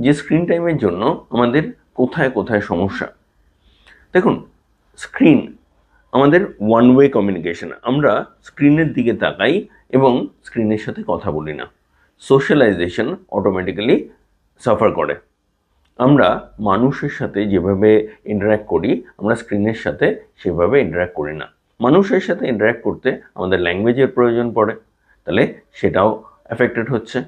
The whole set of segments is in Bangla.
যে স্ক্রিন টাইমের জন্য আমাদের কোথায় কোথায় সমস্যা। দেখুন, স্ক্রিন আমাদের ওয়ান ওয়ে কমিউনিকেশন। আমরা স্ক্রিনের দিকে তাকাই এবং স্ক্রিনের সাথে কথা বলি না। সোশ্যালাইজেশন অটোমেটিক্যালি সাফার করে। আমরা মানুষের সাথে যেভাবে ইন্টারাক্ট করি, আমরা স্ক্রিনের সাথে সেভাবে ইন্টারাক্ট করি না। মানুষের সাথে ইন্টারাক্ট করতে আমাদের ল্যাঙ্গুয়েজের প্রয়োজন পড়ে, তাহলে সেটাও অ্যাফেক্টেড হচ্ছে।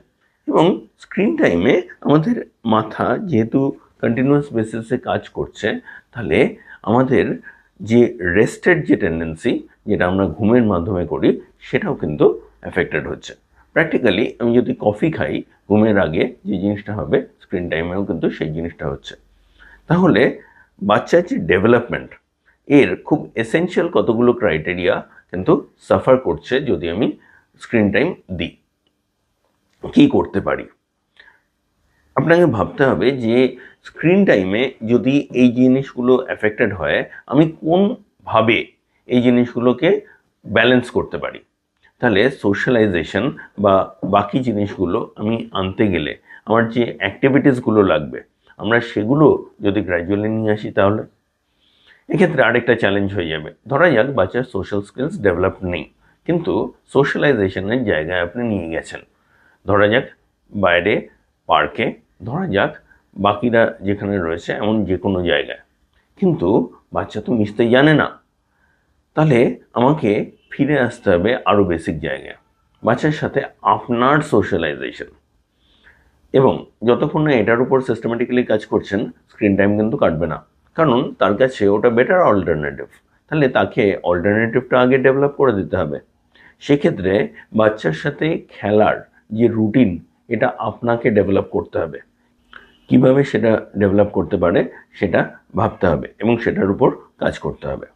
এবং স্ক্রিন টাইমে আমাদের মাথা যেহেতু কন্টিনিউয়াস বেসিসে কাজ করছে, তাহলে আমাদের যে রেস্টের যে টেন্ডেন্সি, যেটা আমরা ঘুমের মাধ্যমে করি, সেটাও কিন্তু অ্যাফেক্টেড হচ্ছে। প্র্যাকটিক্যালি আমি যদি কফি খাই ঘুমের আগে, যে জিনিসটা হবে স্ক্রিন টাইমেও কিন্তু সেই জিনিসটা হচ্ছে। তাহলে বাচ্চার যে ডেভেলপমেন্ট, এর খুব এসেনশিয়াল কতগুলো ক্রাইটেরিয়া কিন্তু সাফার করছে যদি আমি স্ক্রিন টাইম দিই। কী করতে পারি? আপনাকে ভাবতে হবে যে স্ক্রিন টাইমে যদি এই জিনিসগুলো অ্যাফেক্টেড হয়, আমি কোনভাবে এই জিনিসগুলোকে ব্যালেন্স করতে পারি। তাহলে সোশ্যালাইজেশন বা বাকি জিনিসগুলো আমি আনতে গেলে আমার যে অ্যাক্টিভিটিসগুলো লাগবে, আমরা সেগুলো যদি গ্র্যাজুয়ালি নিয়ে আসি, তাহলে এক্ষেত্রে আরেকটা চ্যালেঞ্জ হয়ে যাবে। ধরা যাক বাচ্চার সোশ্যাল স্কিলস ডেভেলপ নেই, কিন্তু সোশ্যালাইজেশনের জায়গায় আপনি নিয়ে গেছেন। ধরা যাক বাইরে পার্কে, ধরা যাক বাকিরা যেখানে রয়েছে এমন যে কোনো জায়গায়, কিন্তু বাচ্চা তো মিশতে জানে না। তাহলে আমাকে ফিরে আসতে হবে আরও বেসিক জায়গায়, বাচ্চার সাথে আপনার সোশ্যালাইজেশন। এবং যতক্ষণ না এটার উপর সিস্টেমেটিক্যালি কাজ করছেন, স্ক্রিন টাইম কিন্তু কাটবে না, কারণ তার কাছে ওটা বেটার অল্টারনেটিভ। তাহলে তাকে অল্টারনেটিভটা আগে ডেভেলপ করে দিতে হবে। সেক্ষেত্রে বাচ্চার সাথে খেলার যে রুটিন, এটা আপনাকে ডেভেলপ করতে হবে। কিভাবে সেটা ডেভেলপ করতে পারে সেটা ভাবতে হবে এবং সেটার উপর কাজ করতে হবে।